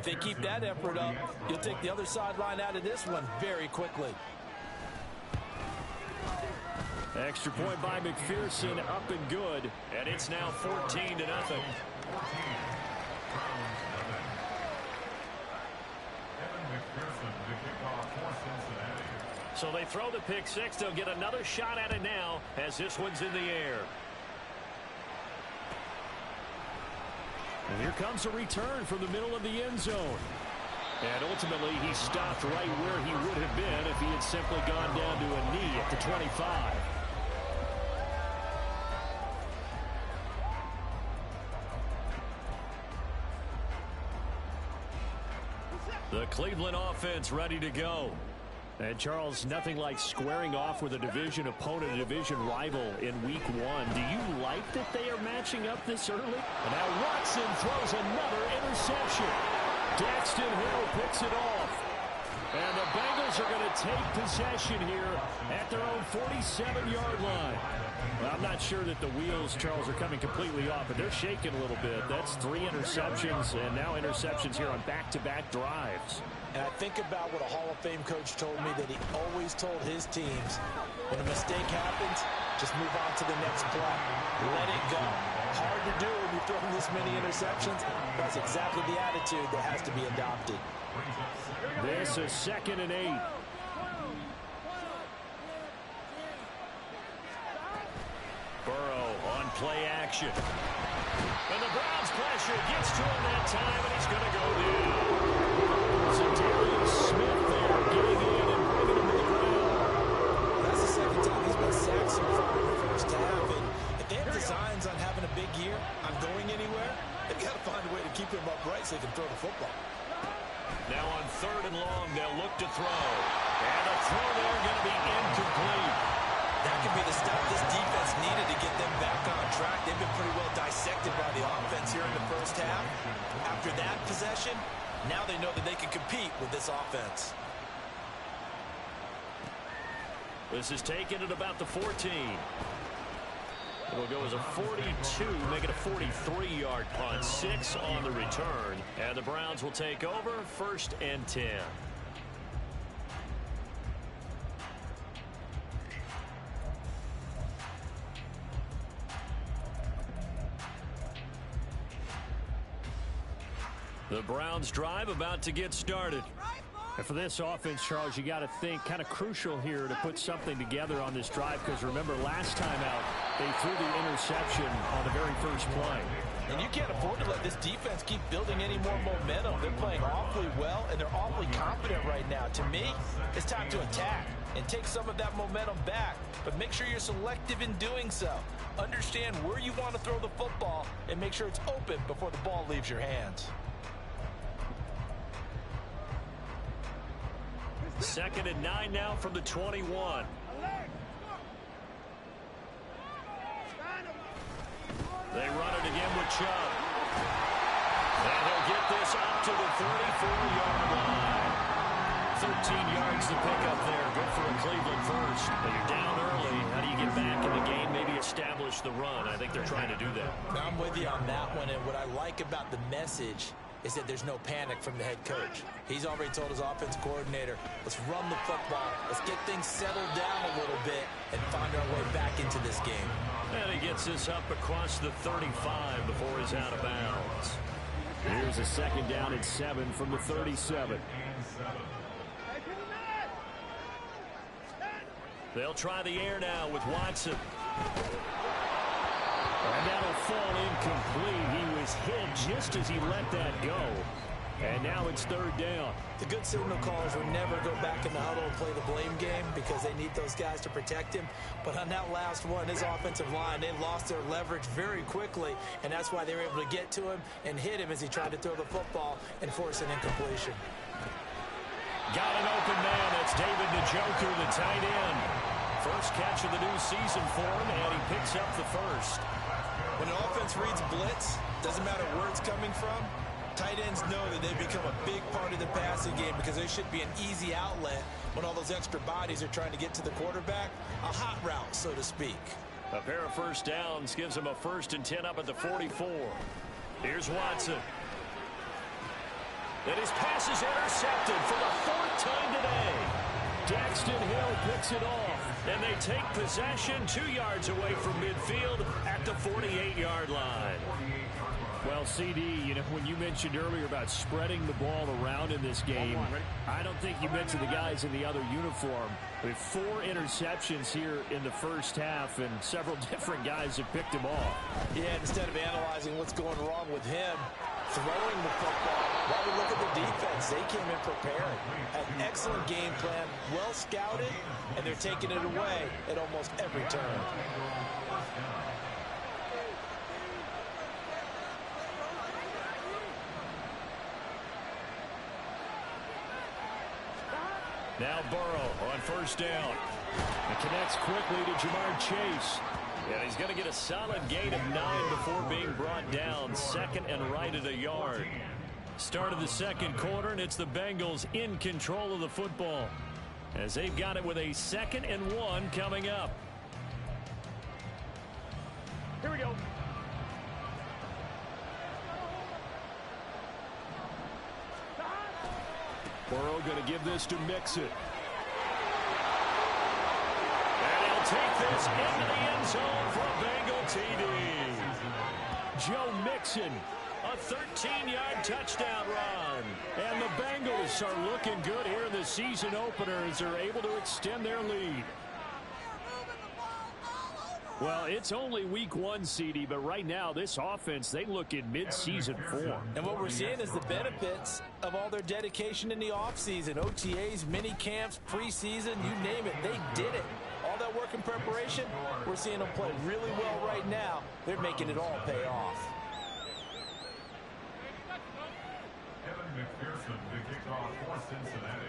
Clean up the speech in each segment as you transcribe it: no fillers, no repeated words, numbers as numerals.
they keep that effort up, you'll take the other sideline out of this one very quickly. Extra point by McPherson, up and good. And it's now 14-0. So they throw the pick six. They'll get another shot at it now as this one's in the air. And here comes a return from the middle of the end zone. And ultimately, he stopped right where he would have been if he had simply gone down to a knee at the 25. The Cleveland offense ready to go. And, Charles, nothing like squaring off with a division opponent, a division rival in week one. Do you like that they are matching up this early? And now Watson throws another interception. Daxton Hill picks it off. And the Bengals are going to take possession here at their own 47-yard line. Well, I'm not sure that the wheels, Charles, are coming completely off, but they're shaking a little bit. That's 3 interceptions, and now interceptions here on back-to-back drives. And I think about what a Hall of Fame coach told me that he always told his teams, when a mistake happens, just move on to the next play. Let it go. Hard to do when you're throwing this many interceptions. That's exactly the attitude that has to be adopted. This is 2nd and 8. Burrow on play action. And the Browns pressure gets to him that time, and he's going to go down. So Darius Smith there getting in and bringing him to the ground. That's the second time he's been sacked so far in the first half. And if they have designs on having a big year, on going anywhere, they've got to find a way to keep him upright so they can throw the football. Now on 3rd and long, they'll look to throw. And the throw there going to be incomplete. That could be the stuff this defense needed to get them back on track. They've been pretty well dissected by the offense here in the first half. After that possession, now they know that they can compete with this offense. This is taken at about the 14. It'll go as a 42, make it a 43-yard punt. 6 on the return. And the Browns will take over 1st and 10. The Browns drive about to get started. And for this offense, Charles, you got to think kind of crucial here to put something together on this drive, because remember last time out they threw the interception on the very first play. And you can't afford to let this defense keep building any more momentum. They're playing awfully well, and they're awfully confident right now. To me, it's time to attack and take some of that momentum back. But make sure you're selective in doing so. Understand where you want to throw the football and make sure it's open before the ball leaves your hands. 2nd and 9 now from the 21. They run it again with Chubb. And he'll get this up to the 34-yard line. 13 yards to pick up there. Good for a Cleveland first. But you're down early. How do you get back in the game? Maybe establish the run. I think they're trying to do that. I'm with you on that one. And what I like about the message is that there's no panic from the head coach. He's already told his offense coordinator, let's run the football. Let's get things settled down a little bit and find our way back into this game. And he gets this up across the 35 before he's out of bounds. Here's a 2nd down and 7 from the 37. They'll try the air now with Watson. And that'll fall incomplete. He was hit just as he let that go. And now it's 3rd down. The good signal callers will never go back in the huddle and play the blame game because they need those guys to protect him. But on that last one, his offensive line, they lost their leverage very quickly, and that's why they were able to get to him and hit him as he tried to throw the football and force an incompletion. Got an open man. That's David Njoku, the tight end. First catch of the new season for him, and he picks up the first. When an offense reads blitz, doesn't matter where it's coming from, tight ends know that they've become a big part of the passing game because they should be an easy outlet when all those extra bodies are trying to get to the quarterback. A hot route, so to speak. A pair of first downs gives him a 1st and 10 up at the 44. Here's Watson. And his pass is intercepted for the fourth time today. Daxton Hill picks it off, and they take possession 2 yards away from midfield at the 48-yard line. Well, CD, you know, when you mentioned earlier about spreading the ball around in this game, I don't think you mentioned the guys in the other uniform. With 4 interceptions here in the first half, and several different guys have picked them off. Yeah, instead of analyzing what's going wrong with him, throwing the football, while we look at the defense, they came in prepared. An excellent game plan, well scouted, and they're taking it away at almost every turn. Now Burrow on first down. It connects quickly to Jamar Chase. And he's going to get a solid gain of 9 before being brought down. Second and right at a yard. Start of the second quarter, and it's the Bengals in control of the football, as they've got it with a 2nd and 1 coming up. Here we go. Burrow going to give this to Mixon. And he'll take this into the end zone for a Bengal TD. Joe Mixon, a 13-yard touchdown run. And the Bengals are looking good here in the season opener as they're able to extend their lead. Well, it's only week 1, CD, but right now this offense, they look in mid-season form. And what we're seeing is the benefits of all their dedication in the offseason. OTAs, mini camps, preseason, you name it, they did it. All that work and preparation, we're seeing them play really well right now. They're making it all pay off. Evan McPherson, the kickoff for Cincinnati.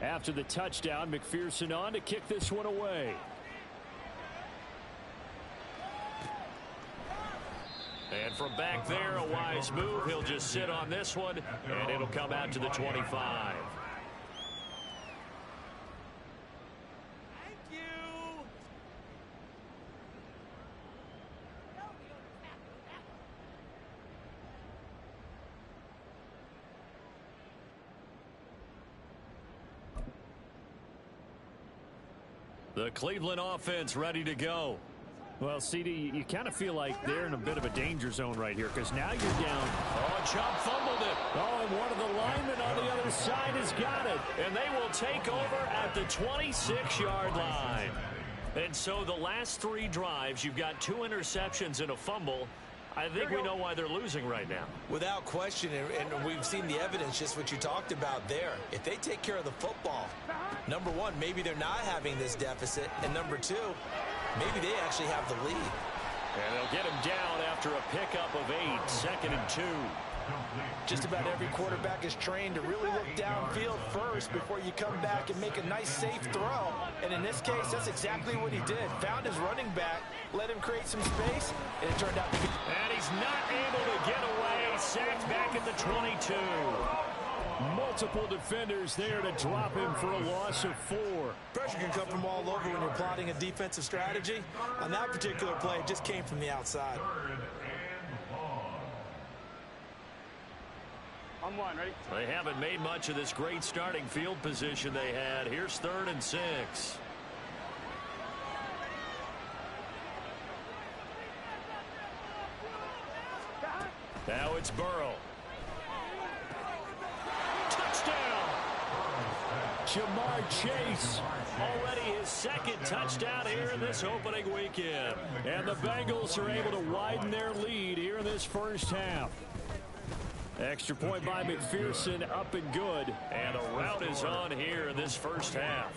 After the touchdown, McPherson on to kick this one away. And from back there, a wise move. He'll just sit on this one, and it'll come out to the 25. The Cleveland offense ready to go. Well, CD, you kind of feel like they're in a bit of a danger zone right here, because now you're down. Oh, Chubb fumbled it. Oh, and one of the linemen on the other side has got it. And they will take over at the 26-yard line. And so the last 3 drives, you've got 2 interceptions and a fumble. I think we know why they're losing right now. Without question, and we've seen the evidence, just what you talked about there. If they take care of the football, number 1, maybe they're not having this deficit, and number 2, maybe they actually have the lead. And they'll get him down after a pickup of 8, 2nd and 2. Just about every quarterback is trained to really look downfield first before you come back and make a nice, safe throw. And in this case, that's exactly what he did. Found his running back, let him create some space, and it turned out to be... And he's not able to get away. Sacked back at the 22. Multiple defenders there to drop him for a loss of 4. Pressure can come from all over when you're plotting a defensive strategy. On that particular play, it just came from the outside. On 1, ready? They haven't made much of this great starting field position they had. Here's 3rd and 6. Now it's Burrow. Touchdown! Jamar Chase. Already his 2nd touchdown here in this opening weekend. And the Bengals are able to widen their lead here in this first half. Extra point by McPherson, up and good. And a rout is on here in this first half.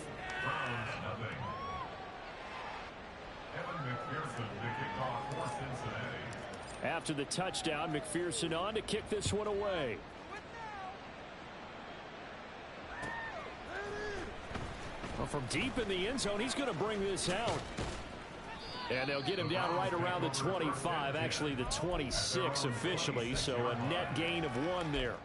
Evan McPherson, the kickoff for Cincinnati. After the touchdown, McPherson on to kick this one away. Well, from deep in the end zone, he's going to bring this out. And they'll get him down right around the 25, actually the 26 officially, so a net gain of 1 there.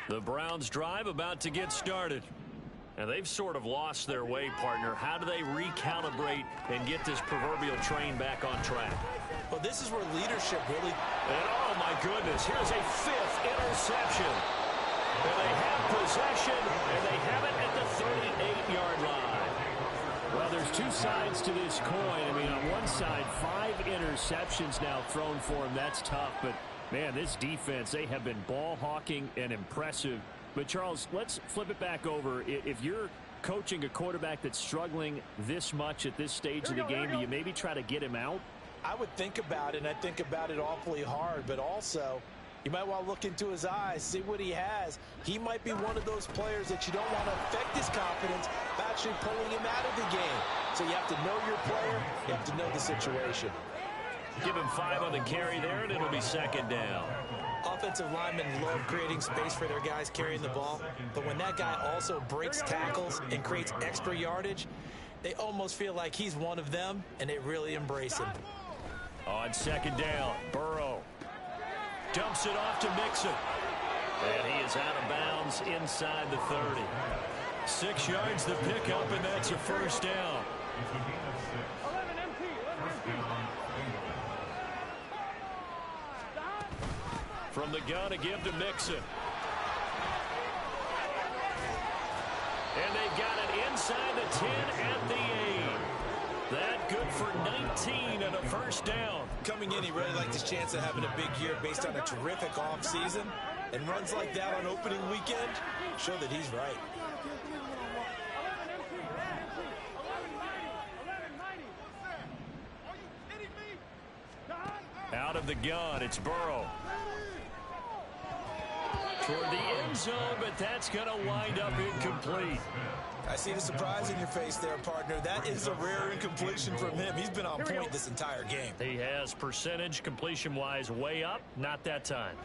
The Browns drive about to get started. And they've sort of lost their way, partner. How do they recalibrate and get this proverbial train back on track? Well, this is where leadership really... And oh, my goodness, here's a 5th interception. And they have possession, and they have it at the 38-yard line. Well, there's two sides to this coin. I mean, on one side, 5 interceptions now thrown for him. That's tough. But, man, this defense, they have been ball hawking and impressive. But, Charles, let's flip it back over. If you're coaching a quarterback that's struggling this much at this stage of the game, do you maybe try to get him out? I would think about it, and I think about it awfully hard. But also, you might want to look into his eyes, see what he has. He might be one of those players that you don't want to affect his confidence by actually pulling him out of the game. So you have to know your player. You have to know the situation. Give him 5 on the carry there, and it'll be 2nd down. Offensive linemen love creating space for their guys carrying the ball. But when that guy also breaks tackles and creates extra yardage, they almost feel like he's one of them, and they really embrace him. On 2nd down, Burrow dumps it off to Mixon. And he is out of bounds inside the 30. 6 yards the pickup, and that's a 1st down. From the gun to give to Mixon. And they've got it inside the 10 at the 8. That good for 19 and a 1st down. Coming in, he really liked his chance of having a big year based on a terrific offseason. And runs like that on opening weekend show that he's right. Out of the gun, it's Burrow. Toward the end zone, but that's going to wind up incomplete. I see the surprise in your face there, partner. That is a rare incompletion from him. He's been on point this entire game. He has percentage completion-wise way up, not that time.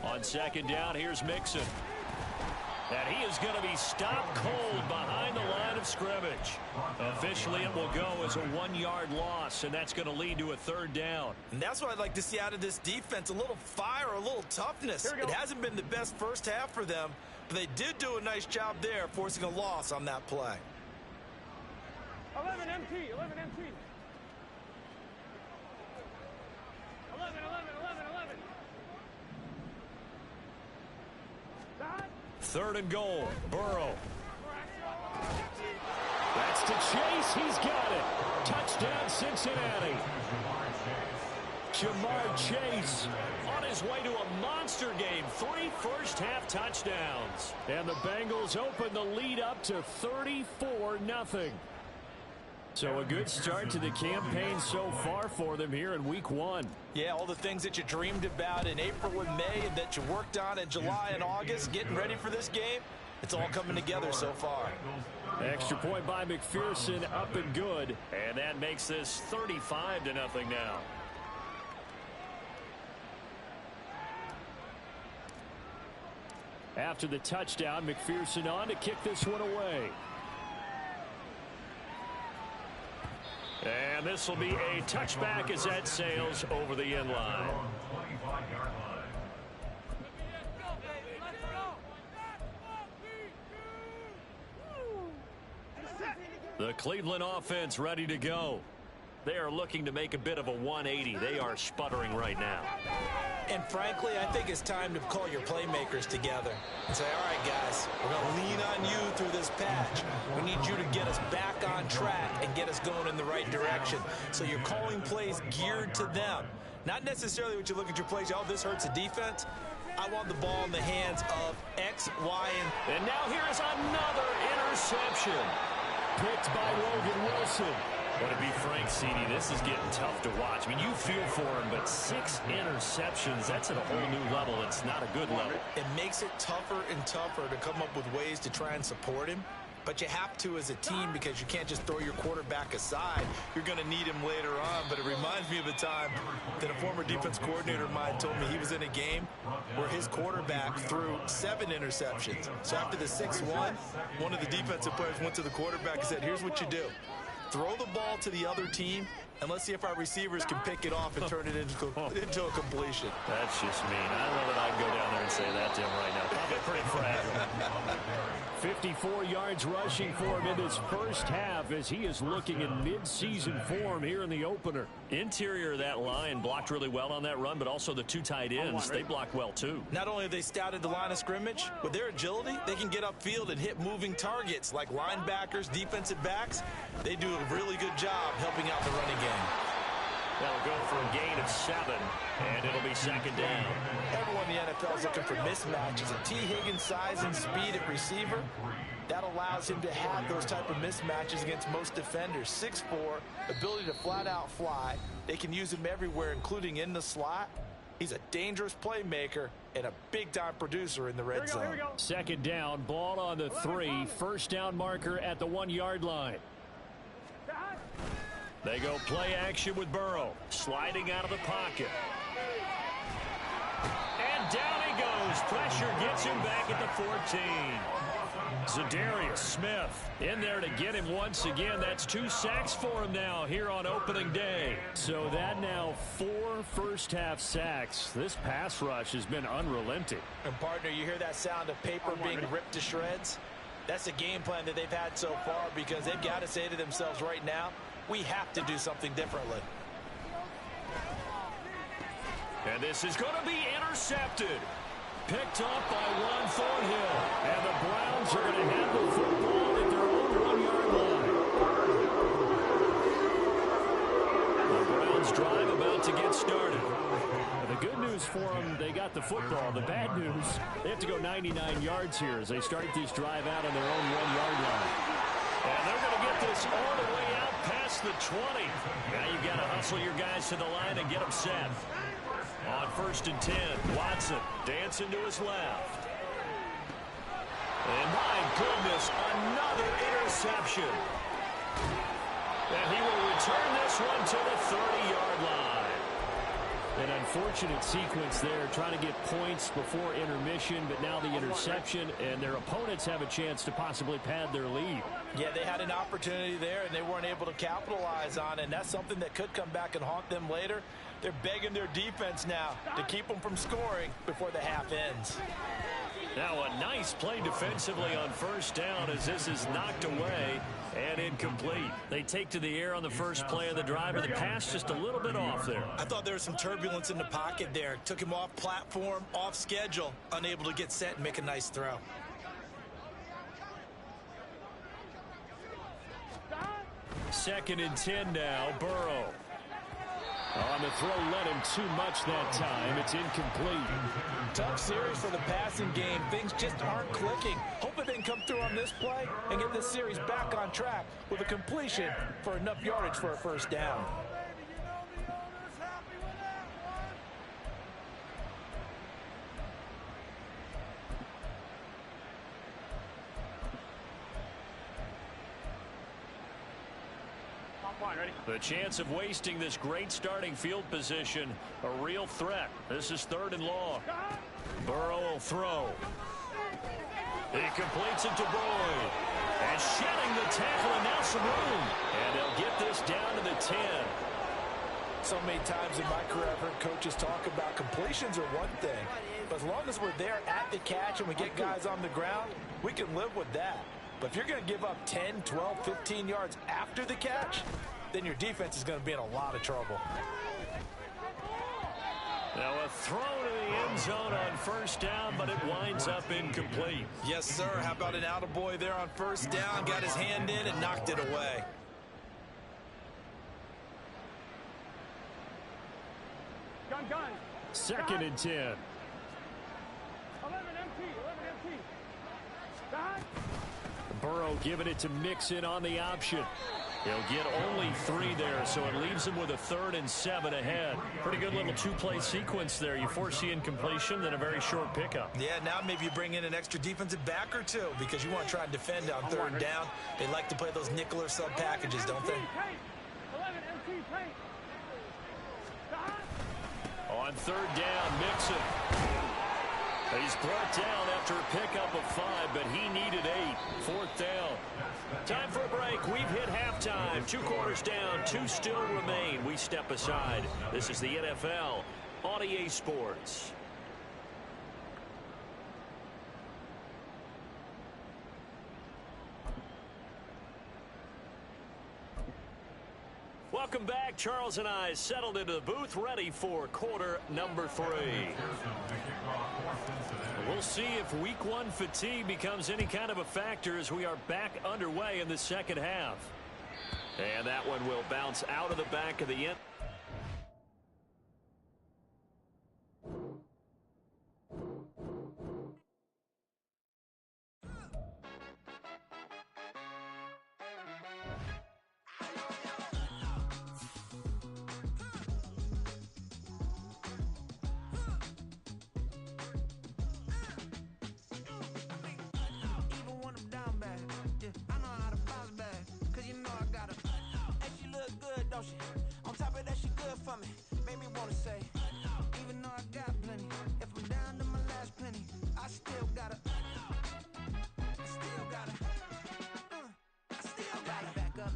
On 2nd down, here's Mixon. And he is going to be stopped cold behind the line of scrimmage. Officially, it will go as a 1-yard loss, and that's going to lead to a 3rd down. And that's what I'd like to see out of this defense, a little fire, a little toughness. It hasn't been the best first half for them, but they did do a nice job there, forcing a loss on that play. 11 MT, 11 MT. 11, 11, 11, 11. 3rd and goal, Burrow. That's to Chase. He's got it. Touchdown, Cincinnati. Jamar Chase on his way to a monster game. 3 first-half touchdowns. And the Bengals open the lead up to 34-0. So a good start to the campaign so far for them here in week 1. Yeah, all the things that you dreamed about in April and May and that you worked on in July and August, getting ready for this game, it's all coming together so far. Extra point by McPherson, up and good. And that makes this 35-0 now. After the touchdown, McPherson on to kick this one away. And this will be a touchback as that sails over the end line. The Cleveland offense ready to go. They are looking to make a bit of a 180. They are sputtering right now. And frankly, I think it's time to call your playmakers together and say, all right, guys, we're going to lean on you through this patch. We need you to get us back on track and get us going in the right direction. So you're calling plays geared to them. Not necessarily what you look at your plays, oh, this hurts the defense. I want the ball in the hands of X, Y, and now here is another interception. Picked by Logan Wilson. But to be frank, CD, this is getting tough to watch. I mean, you feel for him, but 6 interceptions, that's at a whole new level. It's not a good level. It makes it tougher and tougher to come up with ways to try and support him. But you have to as a team because you can't just throw your quarterback aside. You're going to need him later on. But it reminds me of a time that a former defense coordinator of mine told me he was in a game where his quarterback threw 7 interceptions. So after the 6th one of the defensive players went to the quarterback and said, here's what you do. throw the ball to the other team, and let's see if our receivers can pick it off and turn it into a completion. That's just mean. I don't know that I'd go down there and say that to him right now. Probably pretty fragile. 54 yards rushing for him in this first half as he is looking in mid-season form here in the opener. Interior of that line blocked really well on that run, but also the two tight ends, they blocked well too. Not only have they scouted the line of scrimmage, with their agility, they can get upfield and hit moving targets like linebackers, defensive backs. They do a really good job helping out the running game. That'll go for a gain of 7, and it'll be second down. Everyone in the NFL is looking for mismatches. And T. Higgins' size and speed at receiver, that allows him to have those type of mismatches against most defenders. 6'4", ability to flat-out fly. They can use him everywhere, including in the slot. He's a dangerous playmaker and a big-time producer in the red zone. Here we go. Second down, ball on the 3. First down marker at the 1-yard line. They go play action with Burrow, sliding out of the pocket. And down he goes. Pressure gets him back at the 14. Za'Darius Smith in there to get him once again. That's 2 sacks for him now here on opening day. So that now 4 first-half sacks. This pass rush has been unrelenting. And, partner, you hear that sound of paper being ripped to shreds? That's the game plan that they've had so far because they've got to say to themselves right now, we have to do something differently. And this is going to be intercepted. Picked up by Juan Thornhill. And the Browns are going to have the football at their own 1-yard line. The Browns drive about to get started. The good news for them, they got the football. The bad news, they have to go 99 yards here as they start this drive out on their own 1-yard line. And they're going to get this all the way out past the 20. Now you've got to hustle your guys to the line and get them set. On 1st and 10, Watson dancing to his left. And my goodness, another interception. And he will return this one to the 30-yard line. An unfortunate sequence there, trying to get points before intermission, but now the interception, and their opponents have a chance to possibly pad their lead. Yeah, they had an opportunity there, and they weren't able to capitalize on it, and that's something that could come back and haunt them later. They're begging their defense now to keep them from scoring before the half ends. Now a nice play defensively on first down as this is knocked away and incomplete. They take to the air on the first play of the drive, and the pass just a little bit off there. I thought there was some turbulence in the pocket there. Took him off platform, off schedule, unable to get set and make a nice throw. Second and 10 now, Burrow. On the throw, led him too much that time. It's incomplete. Tough series for the passing game. Things just aren't clicking. Hoping they can come through on this play and get this series back on track with a completion for enough yardage for a first down. The chance of wasting this great starting field position, a real threat. This is 3rd and long. Burrow will throw. He completes it to Boyd. And shedding the tackle, and now some room. And they'll get this down to the 10. So many times in my career, I've heard coaches talk about completions are one thing. But as long as we're there at the catch and we get guys on the ground, we can live with that. But if you're going to give up 10, 12, 15 yards after the catch, then your defense is going to be in a lot of trouble. Now a throw to the end zone on first down, but it winds up incomplete. Yes, sir. How about an attaboy there on first down? Got his hand in and knocked it away. Gun. 2nd and 10. 11 empty. Back. Burrow giving it to Mixon on the option. He'll get only 3 there, so it leaves him with a 3rd and 7 ahead. Pretty good little 2-play sequence there. You foresee incompletion, then a very short pickup. Yeah, now maybe you bring in an extra defensive back or two because you want to try and defend on 3rd down. They like to play those nickel or sub packages, don't they? 11 empty. On 3rd down, Mixon. He's brought down after a pickup of 5, but he needed 8. 4th down. Time for a break. We've hit halftime. Halftime, 2 quarters down, 2 still remain. We step aside. This is the NFL on EA Sports. Welcome back. Charles and I settled into the booth, ready for quarter number 3. We'll see if week 1 fatigue becomes any kind of a factor as we are back underway in the second half. And that one will bounce out of the back of the end. On top of that, she good for me. Made me wanna say, even though I got plenty, if I'm down to my last penny, I still gotta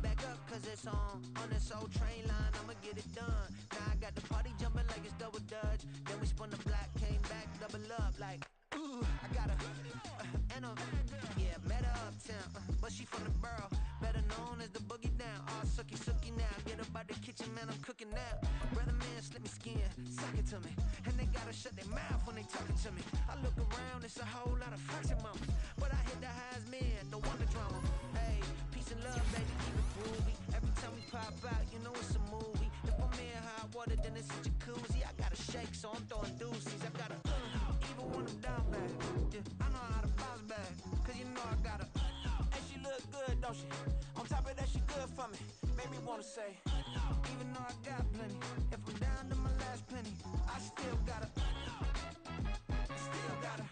back up, cause it's on this old train line, I'ma get it done. Now I got the party jumping like it's double dutch. Then we spun the block, came back, double up like, ooh, I got her, and yeah, met her uptown, but she from the borough, better known as the boogie down. All sucky now, get up out the kitchen, man, I'm cooking now. Brother man, slip me skin, suck it to me, and they gotta shut their mouth when they talking to me. I look around, it's a whole lot of foxy mamas, but I hit the highs, man, don't want the drama. Hey, peace and love, baby, keep it groovy. Every time we pop out, you know it's a movie. If I'm in hot water, then it's a jacuzzi. I gotta shake, so I'm throwing deuces. I gotta, even when I'm down bad, yeah, I know how to bounce back, cause you know I gotta, and she look good, don't she? On top of that, she good for me. Made me wanna say, even though I got plenty, if I'm down to my last penny, I still gotta, I still gotta.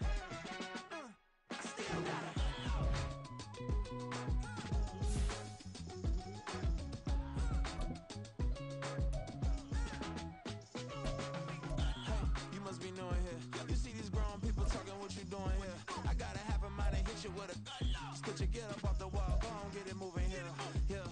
Hey, you must be knowing here. You see these grown people talking, what you doing here? I gotta have a mind and hit you with a. Could you get up off the wall? Go on, get it moving here. Yeah.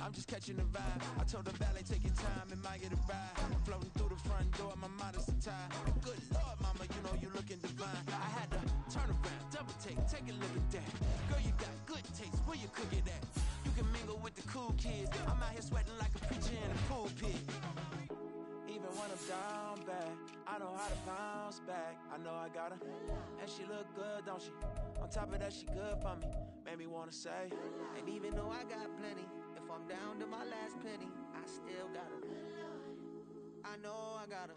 I'm just catching the vibe. I told the valet, take your time, it might get a ride. Floating through the front door, my mind is tied. Good Lord, mama, you know you looking divine. I had to turn around, double take a look at that. Girl, you got good taste, where you cook it at? You can mingle with the cool kids. I'm out here sweating like a preacher in a pulpit. Even when I'm down bad, I know how to bounce back. I know I got her, and she look good, don't she? On top of that, she good for me. Made me wanna say, and even though I got plenty, if I'm down to my last penny, I still got her. I know I got her.